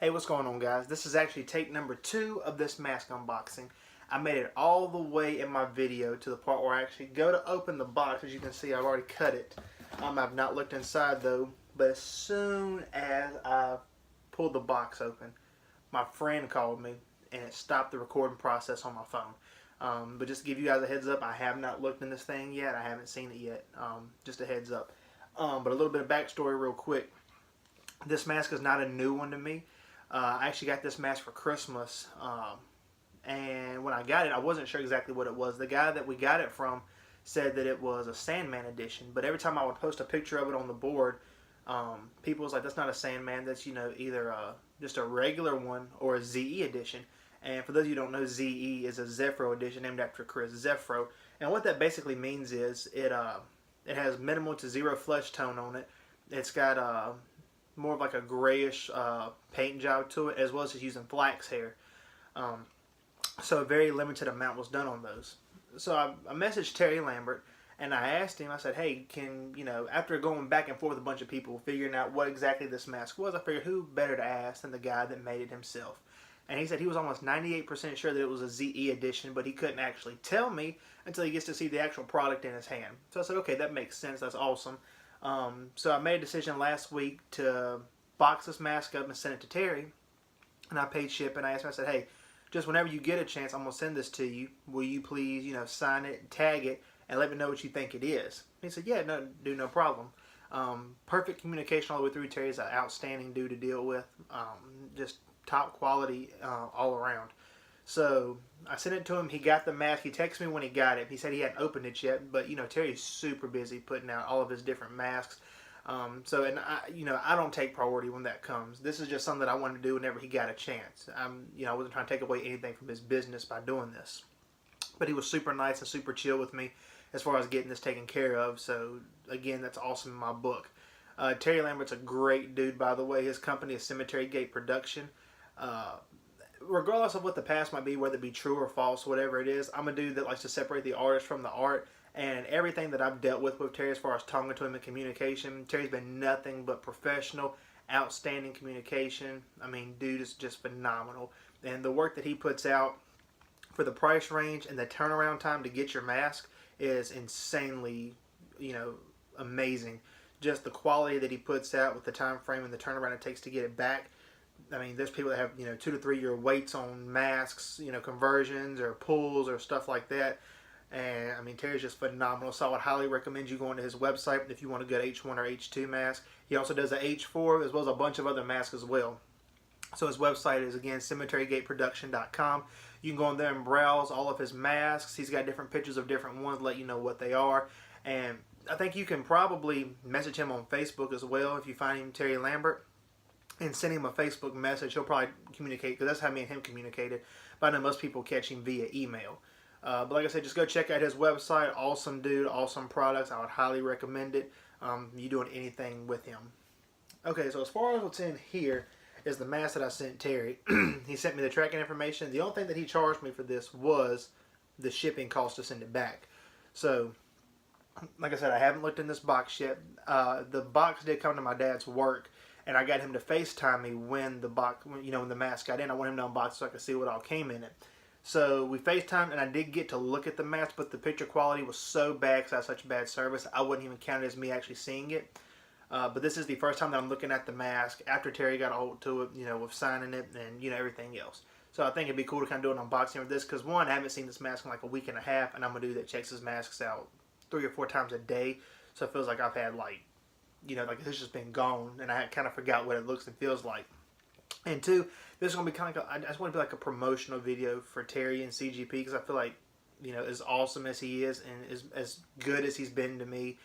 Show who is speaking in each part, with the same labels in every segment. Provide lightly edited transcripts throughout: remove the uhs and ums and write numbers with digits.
Speaker 1: Hey, what's going on, guys? This is actually take number 2 of this mask unboxing. I made it all the way in my video to the part where I actually go to open the box. As you can see, I've already cut it. I've not looked inside though, but as soon as I pulled the box open, my friend called me and it stopped the recording process on my phone. But just to give you guys a heads up, I have not looked in this thing yet. I haven't seen it yet. Just a heads up. But a little bit of backstory real quick. This mask is not a new one to me. I actually got this mask for Christmas, and when I got it, I wasn't sure exactly what it was. The guy that we got it from said that it was a Sandman edition, but every time I would post a picture of it on the board, people was like, that's not a Sandman, that's, you know, either just a regular one or a ZE edition. And for those of you who don't know, ZE is a Zephyro edition named after Chris Zephyro, and what that basically means is it has minimal to zero flesh tone on it. It's got more of like a grayish paint job to it, as well as just using flax hair. So a very limited amount was done on those. So I messaged Terry Lambert and I asked him, I said, hey, can, you know, after going back and forth with a bunch of people figuring out what exactly this mask was, I figured who better to ask than the guy that made it himself. And he said he was almost 98% sure that it was a ZE edition, but he couldn't actually tell me until he gets to see the actual product in his hand. So I said, okay, that makes sense, that's awesome. So I made a decision last week to box this mask up and send it to Terry, and I paid shipping. I asked him, I said, hey, just whenever you get a chance, I'm going to send this to you. Will you please, you know, sign it, tag it, and let me know what you think it is? He said, yeah, no, dude, no problem. Perfect communication all the way through. Terry's an outstanding dude to deal with. Just top quality all around. So I sent it to him. He got the mask. He texted me when he got it. He said he hadn't opened it yet, but you know, Terry's super busy putting out all of his different masks. And I don't take priority when that comes. This is just something that I wanted to do whenever he got a chance. I wasn't trying to take away anything from his business by doing this. But he was super nice and super chill with me as far as getting this taken care of. So again, that's awesome in my book. Terry Lambert's a great dude, by the way. His company is Cemetery Gate Production. Regardless of what the past might be, whether it be true or false, whatever it is, I'm a dude that likes to separate the artist from the art. And everything that I've dealt with Terry as far as talking to him in communication, Terry's been nothing but professional, outstanding communication. I mean, dude is just phenomenal. And the work that he puts out for the price range and the turnaround time to get your mask is insanely, amazing. Just the quality that he puts out with the time frame and the turnaround it takes to get it back. I mean, there's people that have, 2 to 3 year waits on masks, conversions or pulls or stuff like that. And, I mean, Terry's just phenomenal. So I would highly recommend you going to his website if you want a good H1 or H2 mask. He also does a H4 as well as a bunch of other masks as well. So his website is, again, cemeterygateproduction.com. You can go in there and browse all of his masks. He's got different pictures of different ones, let you know what they are. And I think you can probably message him on Facebook as well if you find him, Terry Lambert, and send him a Facebook message. He'll probably communicate, because that's how me and him communicated. But I know most people catch him via email. But like I said, just go check out his website. Awesome dude, awesome products. I would highly recommend it. You doing anything with him. Okay, so as far as what's in here is the mask that I sent Terry. He sent me the tracking information. The only thing that he charged me for this was the shipping cost to send it back. So, like I said, I haven't looked in this box yet. The box did come to my dad's work, and I got him to FaceTime me when the box, when the mask got in. I want him to unbox so I could see what all came in it. So we FaceTimed, and I did get to look at the mask, but the picture quality was so bad because I had such bad service, I wouldn't even count it as me actually seeing it. But this is the first time that I'm looking at the mask after Terry got a hold to it, with signing it and, everything else. So I think it'd be cool to kind of do an unboxing of this because, one, I haven't seen this mask in like a week and a half, and I'm a dude that checks his masks out 3 or 4 times a day. So it feels like I've had like it's just been gone, and I kind of forgot what it looks and feels like. And 2, this is going to be kind of I just want to be like a promotional video for Terry and CGP because I feel like, as awesome as he is and as good as he's been to me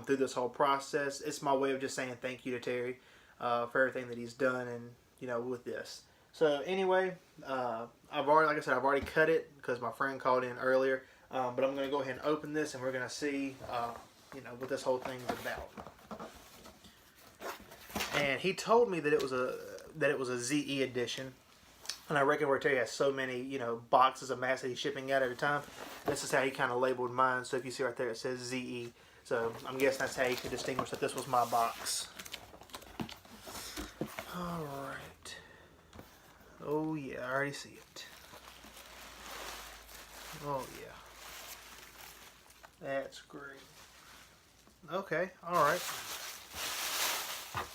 Speaker 1: through this whole process, it's my way of just saying thank you to Terry for everything that he's done and, with this. So anyway, I've already cut it because my friend called in earlier, but I'm going to go ahead and open this and we're going to see, what this whole thing is about. And he told me that it was a ZE edition, and I reckon where Terry has so many boxes of masks that he's shipping out at a time, this is how he kind of labeled mine. So if you see right there, it says ZE. So I'm guessing that's how you could distinguish that this was my box. All right. already see it. Oh yeah. That's great. Okay, alright.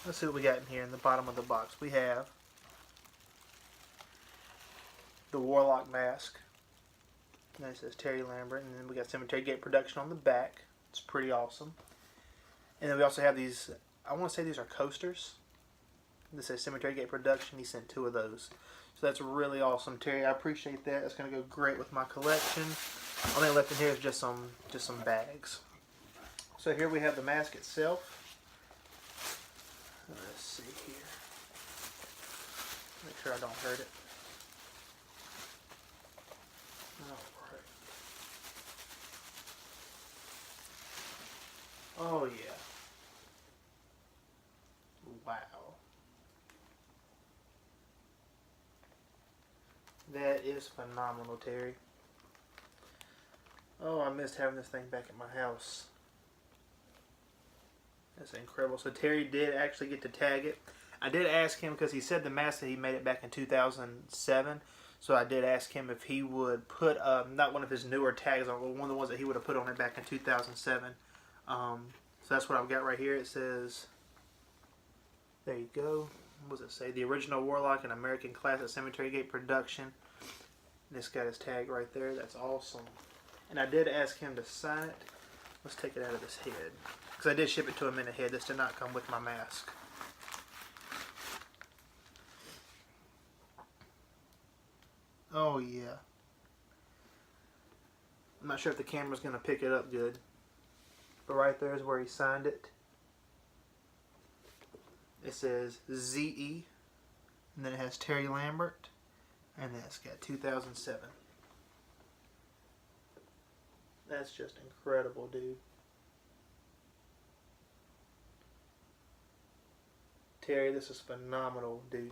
Speaker 1: Let's see what we got in here in the bottom of the box. We have the Warlock mask. And it says Terry Lambert. And then we got Cemetery Gate Production on the back. It's pretty awesome. And then we also have these, I want to say these are coasters. This says Cemetery Gate Production. He sent 2 of those. So that's really awesome, Terry. I appreciate that. It's going to go great with my collection. All they left in here is just some bags. So here we have the mask itself. Let's see here. Make sure I don't hurt it. Alright. Oh yeah. Wow. That is phenomenal, Terry. Oh, I missed having this thing back at my house. That's incredible. So Terry did actually get to tag it. I did ask him, because he said the mask that he made it back in 2007. So I did ask him if he would put, not one of his newer tags on, but one of the ones that he would have put on it back in 2007. So that's what I've got right here. It says, there you go. What does it say? The original Warlock and American Classic Cemetery Gate Production. This got his tag right there. That's awesome. And I did ask him to sign it. Let's take it out of this head, because I did ship it to him in a head. This did not come with my mask. Oh yeah. I'm not sure if the camera's going to pick it up good, but right there is where he signed it. It says ZE, and then it has Terry Lambert, and then it's got 2007. That's just incredible, dude. Terry, this is phenomenal, dude.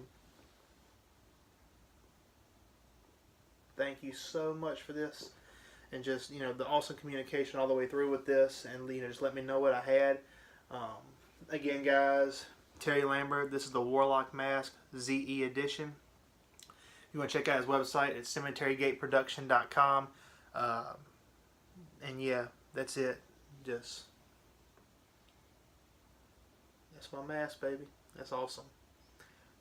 Speaker 1: Thank you so much for this, and just, you know, the awesome communication all the way through with this, and, you know, just let me know what I had. Again, guys, Terry Lambert, this is the Warlock Mask ZE edition. If you want to check out his website, it's cemeterygateproduction.com. And yeah, that's it. Just, that's my mask, baby. That's awesome.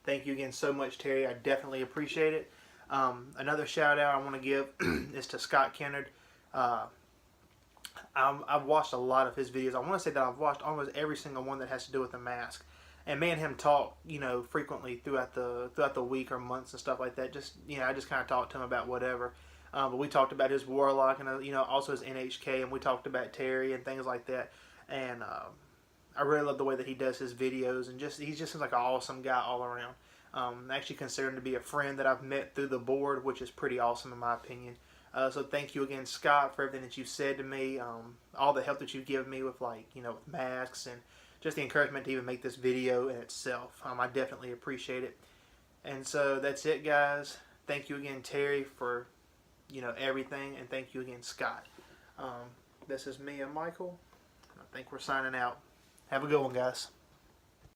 Speaker 1: Thank you again so much, Terry. I definitely appreciate it. Another shout out I want to give is to Scott Kennard. I've watched a lot of his videos. I want to say that I've watched almost every single one that has to do with the mask. And me and him talk, you know, frequently throughout the week or months and stuff like that. Just, you know, I just kind of talk to him about whatever. But we talked about his Warlock and, you know, also his NHK, and we talked about Terry and things like that. And I really love the way that he does his videos, and he just seems like an awesome guy all around. I actually consider him to be a friend that I've met through the board, which is pretty awesome in my opinion. So thank you again, Scott, for everything that you've said to me, all the help that you've given me with, like, you know, with masks, and just the encouragement to even make this video in itself. I definitely appreciate it. And so that's it, guys. Thank you again, Terry, for, you know, everything, and thank you again, Scott. This is me and Michael. I think we're signing out. Have a good one, guys.